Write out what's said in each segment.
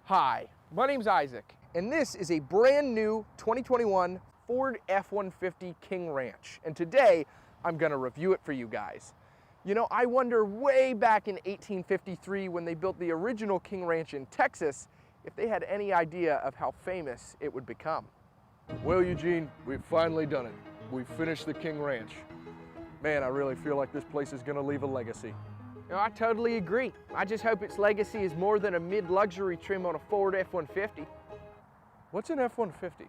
Hi, my name's Isaac, and this is a brand new 2021 Ford F-150 King Ranch. And today, I'm gonna review it for you guys. You know, I wonder way back in 1853 when they built the original King Ranch in Texas, if they had any idea of how famous it would become. Well, Eugene, we've finally done it. We've finished the King Ranch. Man, I really feel like this place is gonna leave a legacy. No, I totally agree. I just hope its legacy is more than a mid-luxury trim on a Ford F-150. What's an F-150?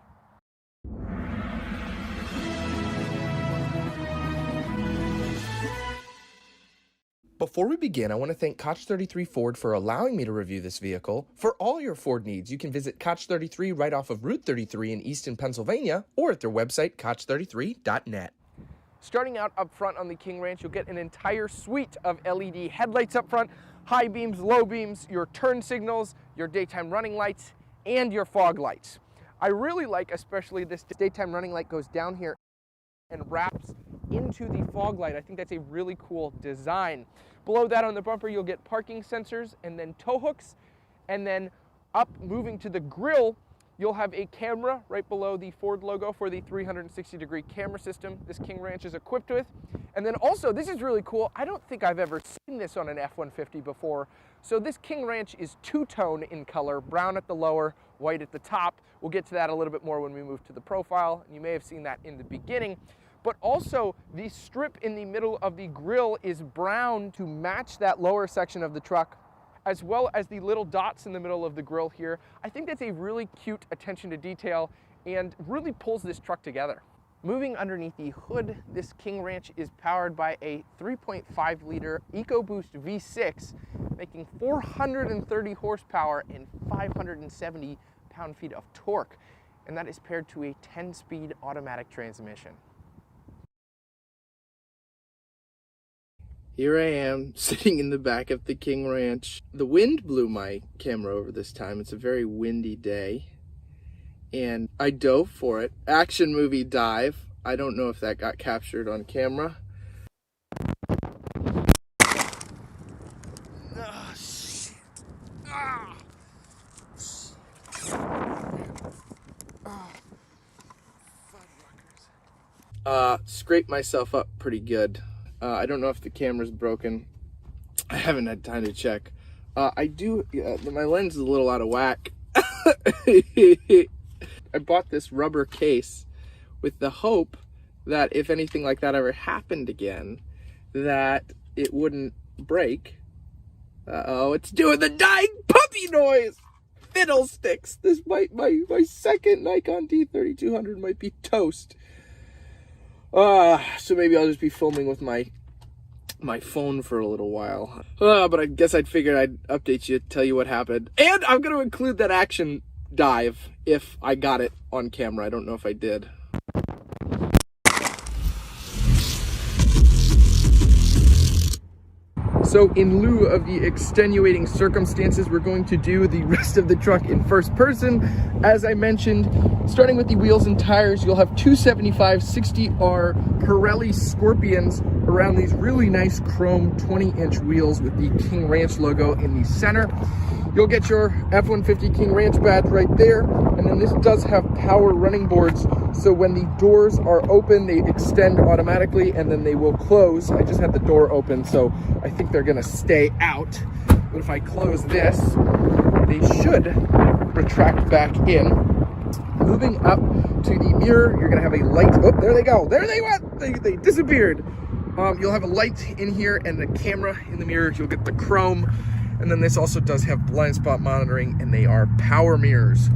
Before we begin, I want to thank Koch 33 Ford for allowing me to review this vehicle. For all your Ford needs, you can visit Koch 33 right off of Route 33 in Easton, Pennsylvania, or at their website, koch33.net. Starting out up front on the King Ranch, you'll get an entire suite of LED headlights up front, high beams, low beams, your turn signals, your daytime running lights, and your fog lights. I really like especially this daytime running light goes down here and wraps into the fog light. I think that's a really cool design. Below that on the bumper, you'll get parking sensors and then tow hooks, and then up moving to the grille, you'll have a camera right below the Ford logo for the 360-degree camera system this King Ranch is equipped with. And then also, this is really cool. I don't think I've ever seen this on an F-150 before. So this King Ranch is two-tone in color, brown at the lower, white at the top. We'll get to that a little bit more when we move to the profile. You may have seen that in the beginning. But also, the strip in the middle of the grille is brown to match that lower section of the truck, as well as the little dots in the middle of the grille here. I think that's a really cute attention to detail and really pulls this truck together. Moving underneath the hood, this King Ranch is powered by a 3.5-liter EcoBoost V6, making 430 horsepower and 570 pound-feet of torque, and that is paired to a 10-speed automatic transmission. Here I am, sitting in the back of the King Ranch. The wind blew my camera over this time. It's a very windy day. And I dove for it. Action movie dive. I don't know if that got captured on camera. Oh, shit. Ah. Scraped myself up pretty good. I don't know if the camera's broken. I haven't had time to check. My lens is a little out of whack. I bought this rubber case with the hope that if anything like that ever happened again, that it wouldn't break. Uh-oh, it's doing the dying puppy noise! Fiddlesticks! This might, my second Nikon D3200 might be toast. So maybe I'll just be filming with my phone for a little while. But I guess I'd figured I'd update you, tell you what happened. And I'm going to include that action dive if I got it on camera. I don't know if I did. So in lieu of the extenuating circumstances, we're going to do the rest of the truck in first person. As I mentioned, starting with the wheels and tires, you'll have 275 60R Pirelli Scorpions around these really nice chrome 20-inch wheels with the King Ranch logo in the center. You'll get your F-150 King Ranch badge right there. And then this does have power running boards, so when the doors are open, they extend automatically and then they will close. I just had the door open, so I think they're gonna stay out. But if I close this, they should retract back in. Moving up to the mirror, you're gonna have a light. Oh, there they go. There they went. They disappeared. You'll have a light in here and a camera in the mirror. You'll get the chrome. And then this also does have blind spot monitoring, and they are power mirrors.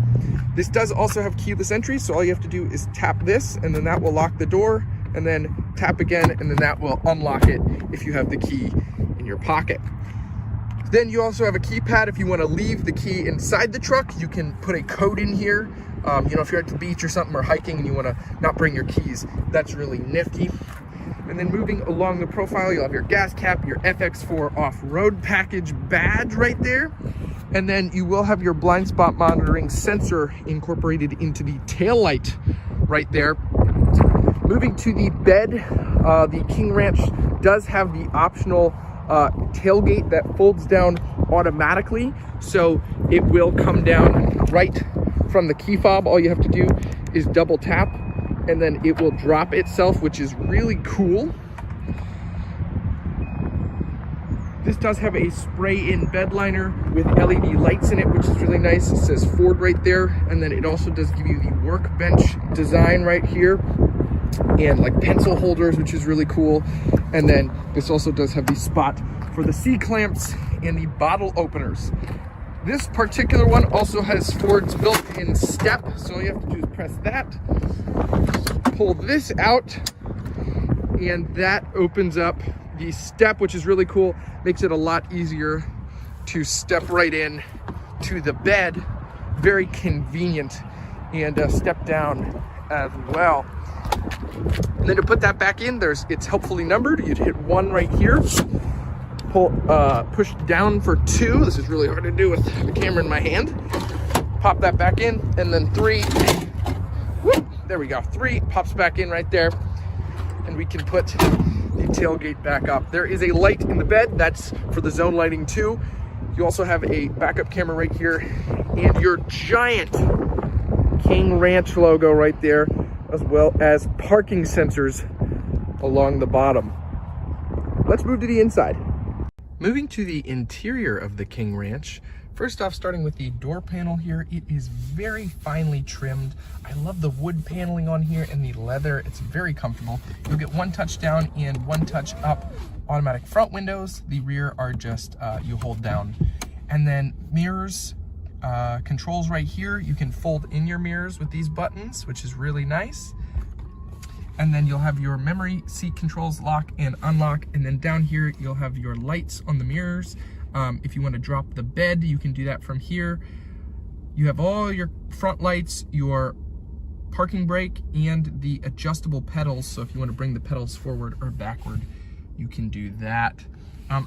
This does also have keyless entry, so all you have to do is tap this, and then that will lock the door, and then tap again, and then that will unlock it if you have the key in your pocket. Then you also have a keypad. If you want to leave the key inside the truck, you can put a code in here. You know, if you're at the beach or something or hiking and you want to not bring your keys, that's really nifty. And then moving along the profile, you'll have your gas cap, your FX4 off-road package badge right there. And then you will have your blind spot monitoring sensor incorporated into the taillight right there. Moving to the bed, the King Ranch does have the optional tailgate that folds down automatically, so it will come down right from the key fob. All you have to do is double tap and then it will drop itself, which is really cool. This does have a spray-in bed liner with LED lights in it, which is really nice. It says Ford right there, and then it also does give you the workbench design right here, and like pencil holders, which is really cool. And then this also does have the spot for the C-clamps and the bottle openers. This particular one also has Ford's built-in step, so all you have to do is press that, pull this out, and that opens up the step, which is really cool. Makes it a lot easier to step right in to the bed. Very convenient, and step down as well. And then to put that back in, it's helpfully numbered. You'd hit 1 right here, push down for 2. This is really hard to do with the camera in my hand. Pop that back in, and then 3. Whoop, there we go. 3 pops back in right there, and we can put the tailgate back up. There is a light in the bed. That's for the zone lighting too. You also have a backup camera right here, and your giant King Ranch logo right there, as well as parking sensors along the bottom. Let's move to the inside. Moving to the interior of the King Ranch, first off, starting with the door panel here, it is very finely trimmed. I love the wood paneling on here and the leather. It's very comfortable. You'll get 1 touch down and 1 touch up automatic front windows. The rear are just, you hold down. And then mirrors, controls right here. You can fold in your mirrors with these buttons, which is really nice. And then you'll have your memory seat controls, lock and unlock. And then down here, you'll have your lights on the mirrors. If you want to drop the bed, you can do that from here. You have all your front lights, your parking brake, and the adjustable pedals. So if you want to bring the pedals forward or backward, you can do that.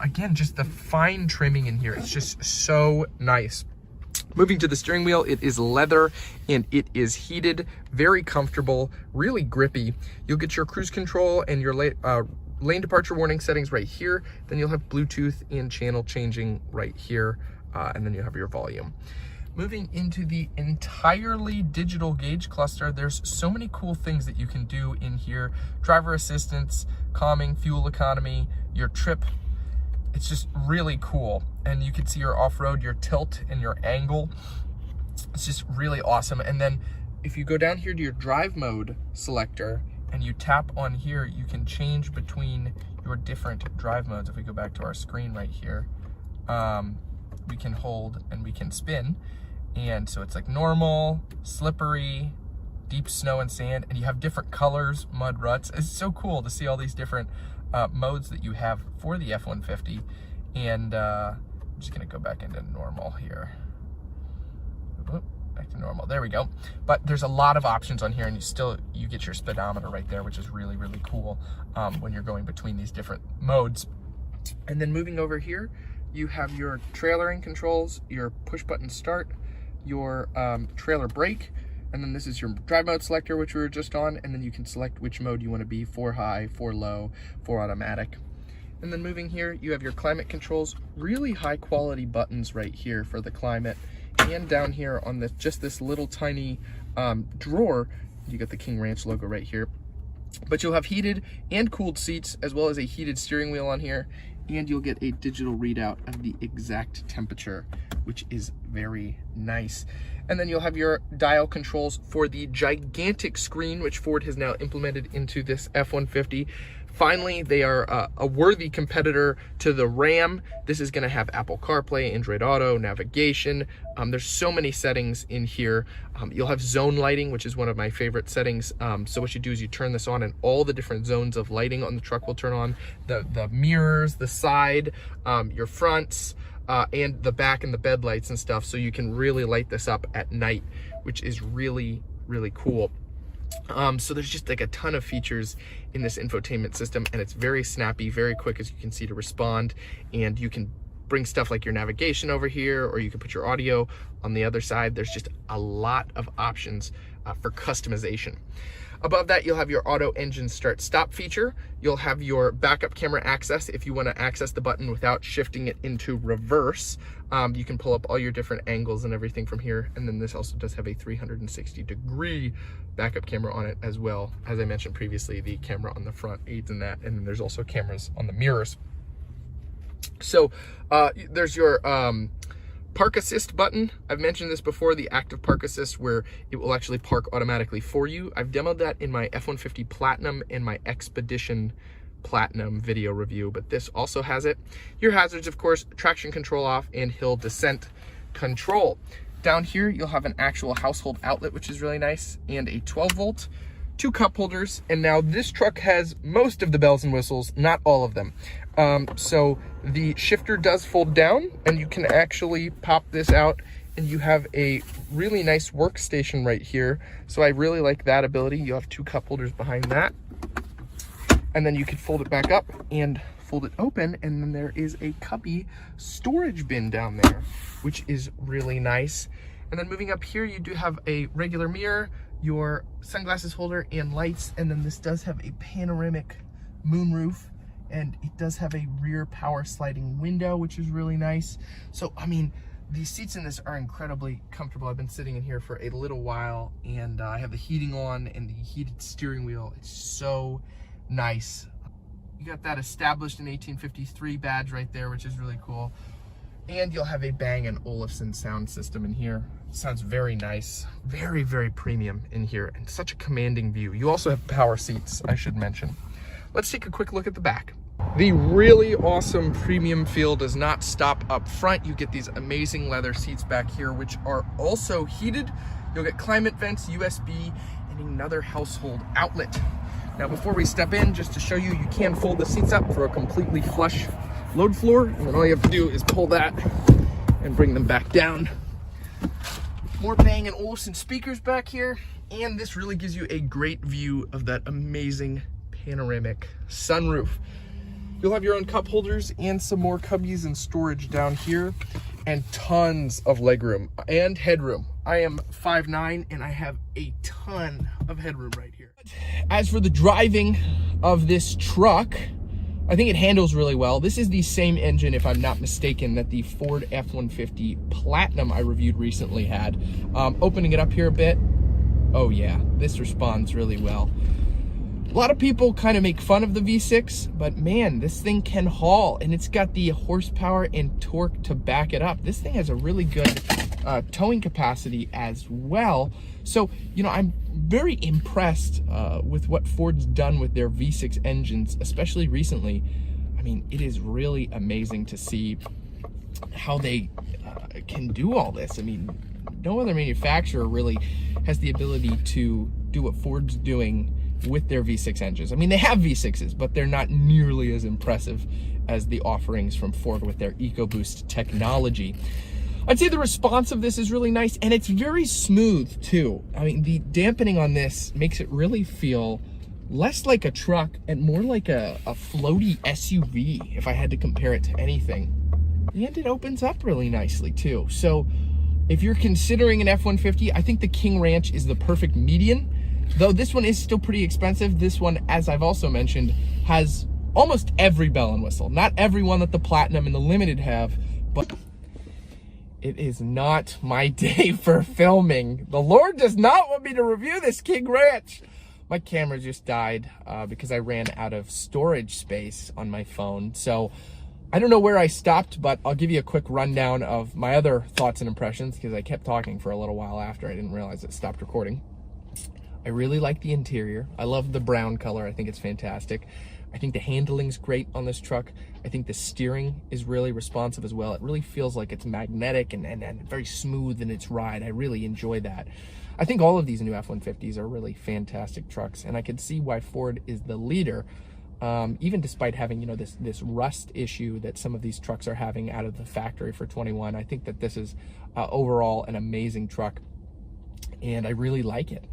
Again, just the fine trimming in here. It's just so nice. Moving to the steering wheel, it is leather and it is heated, very comfortable, really grippy. You'll get your cruise control and your lane departure warning settings right here. Then you'll have Bluetooth and channel changing right here. And then you have your volume. Moving into the entirely digital gauge cluster, there's so many cool things that you can do in here. Driver assistance, calming, fuel economy, your trip. It's just really cool. And you can see your off-road, your tilt, and your angle. It's just really awesome. And then if you go down here to your drive mode selector and you tap on here, you can change between your different drive modes. If we go back to our screen right here, we can hold and we can spin. And so it's like normal, slippery, deep snow and sand, and you have different colors, mud, ruts. It's so cool to see all these different modes that you have for the F-150. And I'm just gonna go back into normal here. Oop, back to normal, there we go. But there's a lot of options on here, and you get your speedometer right there, which is really, really cool when you're going between these different modes. And then moving over here, you have your trailering controls, your push button start, your trailer brake, and then this is your drive mode selector, which we were just on, and then you can select which mode you want to be, 4 high, 4 low, 4 automatic. And then moving here, you have your climate controls, really high quality buttons right here for the climate, and down here on just this little tiny drawer, you get the King Ranch logo right here. But you'll have heated and cooled seats, as well as a heated steering wheel on here, and you'll get a digital readout of the exact temperature, which is very nice. And then you'll have your dial controls for the gigantic screen, which Ford has now implemented into this F-150. Finally, they are a worthy competitor to the Ram. This is gonna have Apple CarPlay, Android Auto, navigation. There's so many settings in here. You'll have zone lighting, which is one of my favorite settings. So what you do is you turn this on and all the different zones of lighting on the truck will turn on. The mirrors, the side, your fronts, and the back and the bed lights and stuff. So you can really light this up at night, which is really, really cool. So there's just like a ton of features in this infotainment system, and it's very snappy, very quick, as you can see, to respond. And you can bring stuff like your navigation over here, or you can put your audio on the other side. There's just a lot of options for customization. Above that, you'll have your auto engine start stop feature. You'll have your backup camera access if you want to access the button without shifting it into reverse. You can pull up all your different angles and everything from here. And then this also does have a 360-degree backup camera on it as well. As I mentioned previously, the camera on the front aids in that. And then there's also cameras on the mirrors. So there's your park assist button. I've mentioned this before, the active park assist, where it will actually park automatically for you. I've demoed that in my F-150 Platinum and my Expedition Platinum video review, but this also has it. Your hazards, of course, traction control off and hill descent control. Down here, you'll have an actual household outlet, which is really nice, and a 12-volt, 2 cup holders. And now this truck has most of the bells and whistles, not all of them. So the shifter does fold down, and you can actually pop this out, and you have a really nice workstation right here. So I really like that ability. You have 2 cup holders behind that, and then you can fold it back up and fold it open, and then there is a cubby storage bin down there, which is really nice. And then moving up here, you do have a regular mirror, your sunglasses holder, and lights. And then this does have a panoramic moonroof, and it does have a rear power sliding window, which is really nice. So, I mean, these seats in this are incredibly comfortable. I've been sitting in here for a little while, and I have the heating on and the heated steering wheel. It's so nice. You got that established in 1853 badge right there, which is really cool. And you'll have a Bang & Olufsen sound system in here. It sounds very nice, very, very premium in here, and such a commanding view. You also have power seats, I should mention. Let's take a quick look at the back. The really awesome premium feel does not stop up front. You get these amazing leather seats back here, which are also heated. You'll get climate vents, USB, and another household outlet. Now, before we step in, just to show you, you can fold the seats up for a completely flush load floor, and then all you have to do is pull that and bring them back down. More Bang & Olufsen speakers back here, and this really gives you a great view of that amazing panoramic sunroof. You'll have your own cup holders and some more cubbies and storage down here, and tons of legroom and headroom. I am 5'9", and I have a ton of headroom right here. As for the driving of this truck, I think it handles really well. This is the same engine, if I'm not mistaken, that the Ford F-150 Platinum I reviewed recently had. Opening it up here a bit, oh yeah, this responds really well. A lot of people kind of make fun of the V6, but man, this thing can haul, and it's got the horsepower and torque to back it up. This thing has a really good towing capacity as well. So, you know, I'm very impressed with what Ford's done with their V6 engines, especially recently. I mean, it is really amazing to see how they can do all this. I mean, no other manufacturer really has the ability to do what Ford's doing with their V6 engines. I mean, they have V6s, but they're not nearly as impressive as the offerings from Ford with their EcoBoost technology. I'd say the response of this is really nice, and it's very smooth too. I mean, the dampening on this makes it really feel less like a truck and more like a floaty SUV, if I had to compare it to anything. And it opens up really nicely too. So if you're considering an F-150, I think the King Ranch is the perfect median. Though this one is still pretty expensive. This one, as I've also mentioned, has almost every bell and whistle. Not every one that the Platinum and the Limited have, but it is not my day for filming. The Lord does not want me to review this King Ranch. My camera just died because I ran out of storage space on my phone. So I don't know where I stopped, but I'll give you a quick rundown of my other thoughts and impressions, because I kept talking for a little while after I didn't realize it stopped recording. I really like the interior. I love the brown color. I think it's fantastic. I think the handling's great on this truck. I think the steering is really responsive as well. It really feels like it's magnetic and very smooth in its ride. I really enjoy that. I think all of these new F-150s are really fantastic trucks, and I can see why Ford is the leader, even despite having, you know, this rust issue that some of these trucks are having out of the factory for 21. I think that this is overall an amazing truck, and I really like it.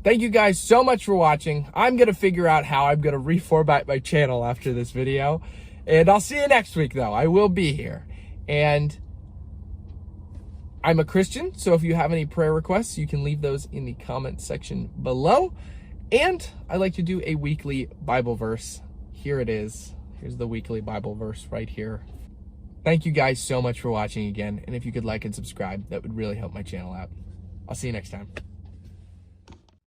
Thank you guys so much for watching. I'm going to figure out how I'm going to reformat my channel after this video. And I'll see you next week, though. I will be here. And I'm a Christian, so if you have any prayer requests, you can leave those in the comment section below. And I like to do a weekly Bible verse. Here it is. Here's the weekly Bible verse right here. Thank you guys so much for watching again. And if you could like and subscribe, that would really help my channel out. I'll see you next time.